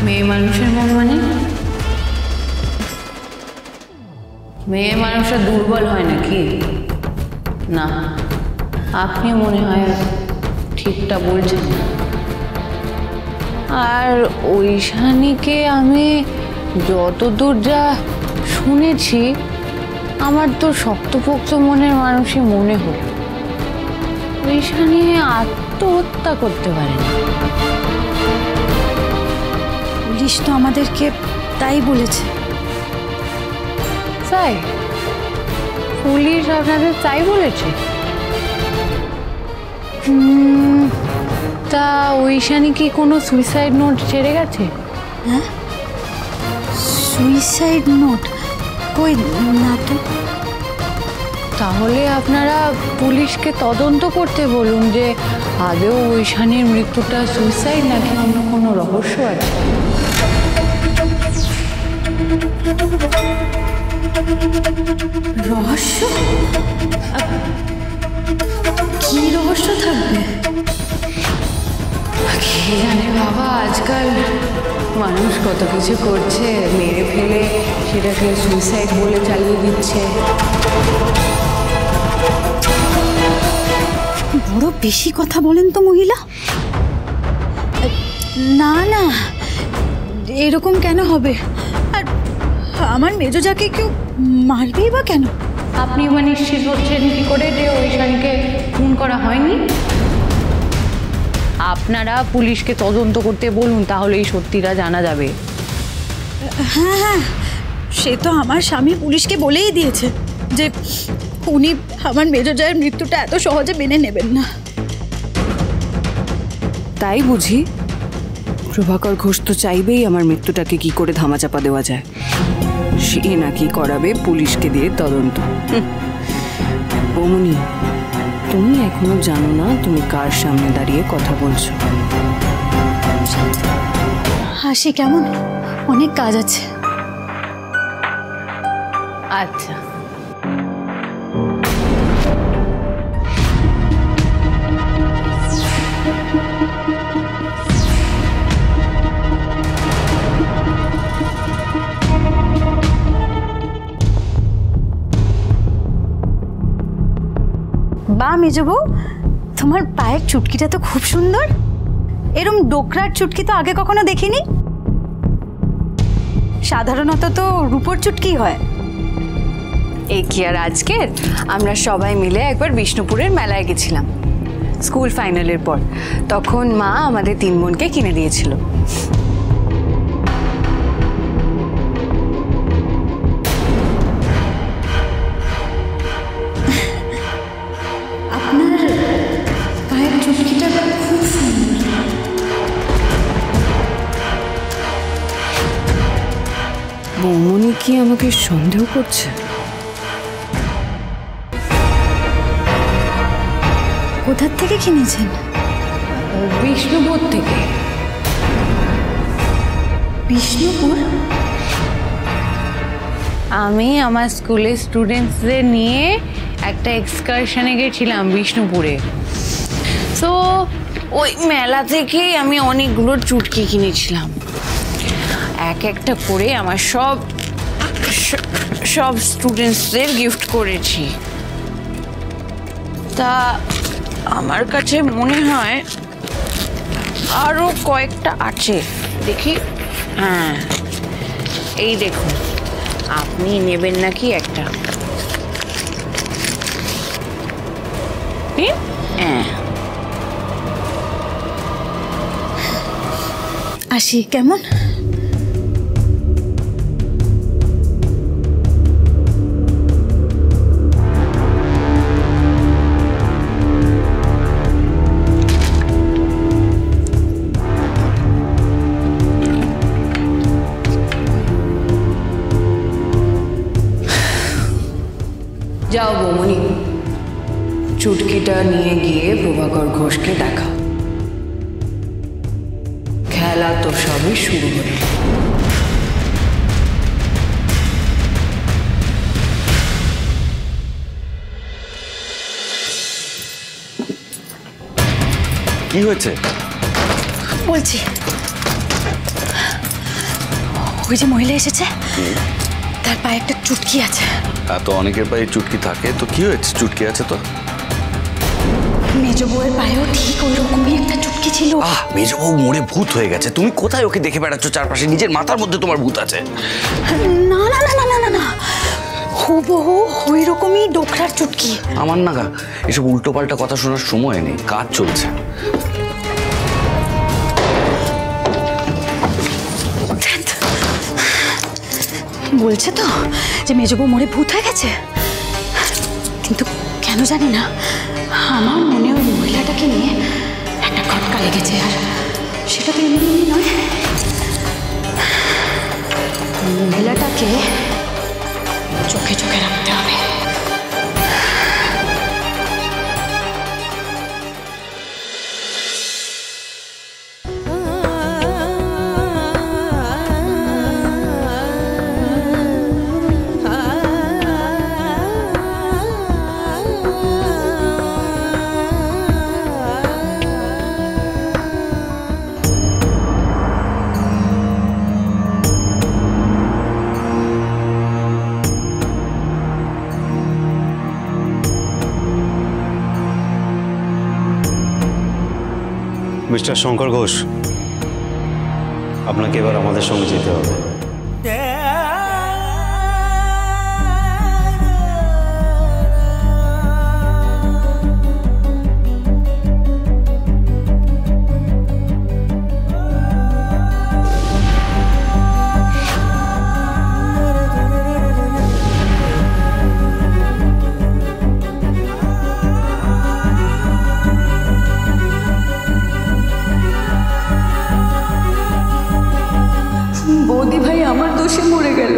মেয়ে মানুষের মন মানে মেয়ে মানুষের দুর্বল হয় নাকি? না, আপনি মনে হয় ঠিকটা বলছেন না। আর ঐশানীকে আমি যতদূর যা শুনেছি, আমার তো শক্তপোক্ত মনের মানুষই মনে হলো। ঐশানী আত্মহত্যা করতে পারে না। পুলিশ তো আমাদেরকে তাই বলেছে। তাই? পুলিশ আপনাদের তাই বলেছে? তা ঐশানী কি কোনো সুইসাইড নোট ছেড়ে গেছে? হ্যাঁ, সুইসাইড নোট? কই না তো। তাহলে আপনারা পুলিশকে তদন্ত করতে বলুন যে আদৌ ঐশানীর মৃত্যুটা সুইসাইড নাকি অন্য কোনো রহস্য আছে। রহস্য? কি রহস্য থাকবে? কে জানে বাবা, আজকাল মানুষ কত কিছু করছে, মেরে ফেলে সেটাকে সুইসাইড বলে চালিয়ে দিচ্ছে। বড় বেশি কথা বলেন তো মহিলা। না না, এরকম কেন হবে? আর আমার মেজোজাকে কেউ মারবেই বা কেন? আপনি নিশ্চিত হচ্ছেন কি করে যে ঐশানীকে খুন করা হয়নি? আপনারা পুলিশকে তদন্ত করতে বলুন, তাহলে এই সত্যিটা জানা যাবে। হ্যাঁ হ্যাঁ, সে তো আমার স্বামী পুলিশকে বলেই দিয়েছে যে উনি আমার মেজোজায়ের মৃত্যুটা এত সহজে মেনে নেবেন না। তাই বুঝি? প্রভাকর ঘোষ তো চাইবেই আমার মৃত্যুটাকে কি করে ধামাচাপা দেওয়া যায়। সে নাকি করাবে পুলিশকে দিয়ে তদন্ত। বৌমনি, তুমি এখনো জানো না তুমি কার সামনে দাঁড়িয়ে কথা বলছো। হাসি কেমন? অনেক কাজ আছে। আচ্ছা, বা মেজবউ, তোমার পায়ের চুটকিটা তো খুব সুন্দর। এরম ডোকরার চুটকি তো আগে কখনো দেখিনি। সাধারণত তো রূপোর চুটকি হয়। এই কি আর আজকের, আমরা সবাই মিলে একবার বিষ্ণুপুরের মেলায় গেছিলাম স্কুল ফাইনালের পর। তখন মা আমাদের 3 বোনকে কিনে দিয়েছিল। আপনার পায়ের চুটকিটা খুব সুন্দর। বৌমনি কি আমাকে সন্দেহ করছে? কোথার থেকে কিনেছেন? বিষ্ণুপুর থেকে। বিষ্ণুপুর? আমি আমার স্কুলের স্টুডেন্টসদের নিয়ে একটা এক্সকারশনে গেছিলাম বিষ্ণুপুরে। তো ওই মেলা থেকে আমি অনেকগুলো চুটকি কিনেছিলাম। এক একটা করে আমার সব স্টুডেন্টসদের গিফট করেছি। তা আমার কাছে মনে হয় আরো কয়েকটা আছে, দেখি। হ্যাঁ, এই দেখুন, আপনি নেবেন নাকি একটা? হ্যাঁ, আসি কেমন? যাও বৌমনি, চুটকিটা নিয়ে গিয়ে প্রভাকর ঘোষকে দেখাও। খেলা তো সবই শুরু হলো। কি হয়েছে বলছি। ওই যে মহিলা এসেছে, তার পায়ে একটা চুটকি আছে। হ্যাঁ, তো অনেকের পায়ে চুটকি থাকে, তো কি হয়েছে? চুটকি আছে তো। মেজ বউয়ের পায়েও ঠিক ওই রকমই একটা চুটকি ছিল। মেজ বউ মরে ভূত হয়ে গেছে। তুমি কোথায় ওকে দেখে বেড়াচ্ছ চারপাশে? নিজের মাথার মধ্যে তোমার ভূত আছে? না না না না না না, হুবহু ওই রকমই ডোকরার চুটকি। আমার না এসব উল্টো পাল্টা কথা শোনার সময় নেই, কাজ চলছে। বলছে তো যে মেজ বউ মরে ভূত হয়ে গেছে, কিন্তু কেন জানি না আমার মনে ওই মহিলাটাকে নিয়ে একটা খটকা লেগেছে। আর সেটা তো এমনি নয়, মহিলাটাকে চোখে চোখে রাখতে হবে। মিস্টার শঙ্কর ঘোষ, আপনাকে এবার আমাদের সঙ্গে যেতে হবে। বৌদি ভাই আমার দোষে মরে গেল,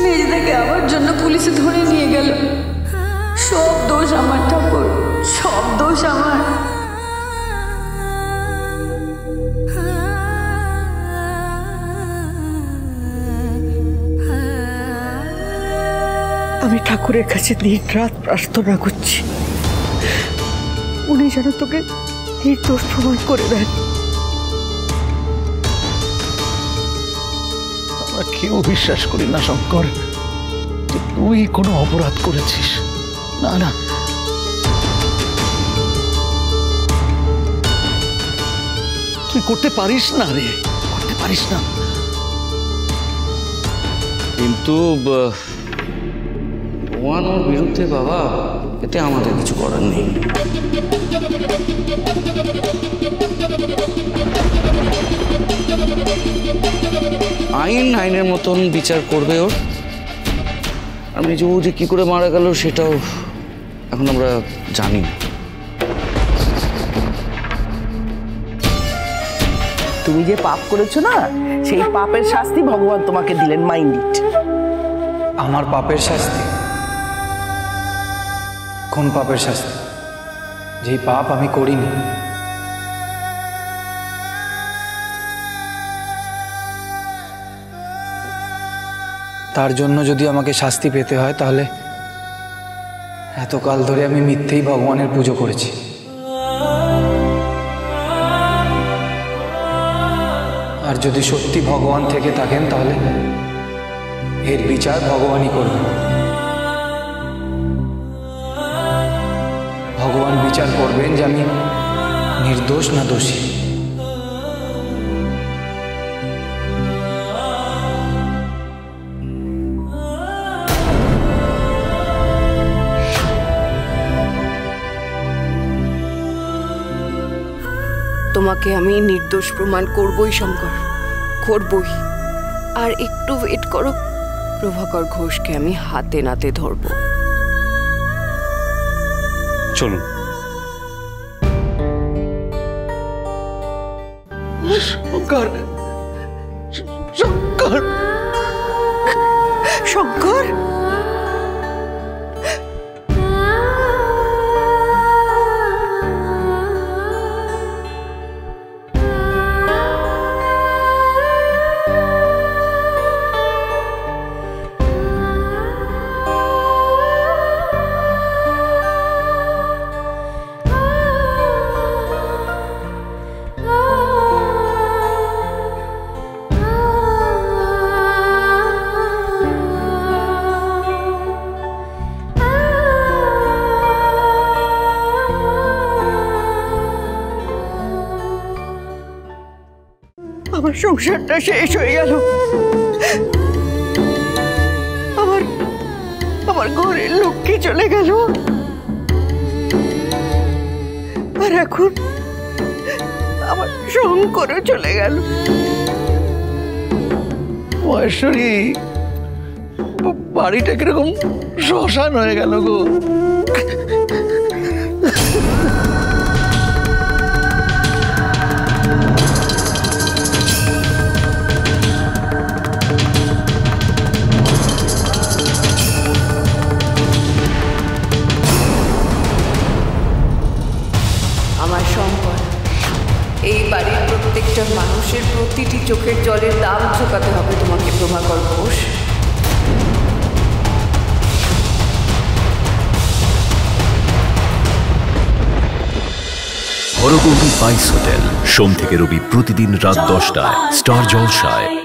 মেজদাকে আমার জন্য পুলিশে ধরে নিয়ে গেল। সব দোষ আমার ঠাকুর, সব দোষ আমার। আমি ঠাকুরের কাছে দিন রাত প্রার্থনা করছি, উনি যেন তোকে নির্দোষ প্রমাণ করে দেন। আমরা কেউ বিশ্বাস করি না শঙ্কর যে তুই কোনো অপরাধ করেছিস। না না, তুই করতে পারিস না রে, করতে পারিস না। কিন্তু প্রমাণ ওর বিরুদ্ধে বাবা, এতে আমাদের কিছু করার নেই। আইন আইনের মতন বিচার করবে ওর। আর মেজ বউ যে কি করে মারা গেল সেটাও এখন আমরা জানি না। তুমি যে পাপ করেছো না, সেই পাপের শাস্তি ভগবান তোমাকে দিলেন। Mind it. আমার পাপের শাস্তি? কোন পাপের শাস্তি? যেই পাপ আমি করিনি। তার জন্য যদি আমাকে শাস্তি পেতে হয়, তাহলে এতকাল ধরে আমি মিথ্যেই ভগবানের পুজো করেছি। আর যদি সত্যি ভগবান থেকে থাকেন, তাহলে এর বিচার ভগবানই করবেন। ভগবান বিচার করবেন যে আমি নির্দোষ না দোষী। তোমাকে আমি নির্দোষ প্রমাণ করবই শঙ্কর, করবই। আর একটু ওয়েট করো, প্রভাকর ঘোষকে আমি হাতে নাতে ধরবো। চলুন। শঙ্কর, শঙ্কর, শঙ্কর, আমার সংসারটা শেষ হয়ে গেল। আমার ঘরের লক্ষ্মী চলে গেল, আর এখন আমার শঙ্করও চলে গেল। মহেশ্বরী, বাড়িটা কিরকম শ্মশান হয়ে গেল গো। আমার শঙ্কর, এই বাড়ির প্রত্যেকটা মানুষের প্রতিটি চোখের জলের দাম চুকাতে হবে তোমাকে প্রভাকর ঘোষ। হরগৌরী স্পাইস হোটেল, সোম থেকে রবি প্রতিদিন রাত 10টায়, স্টার জলসায়।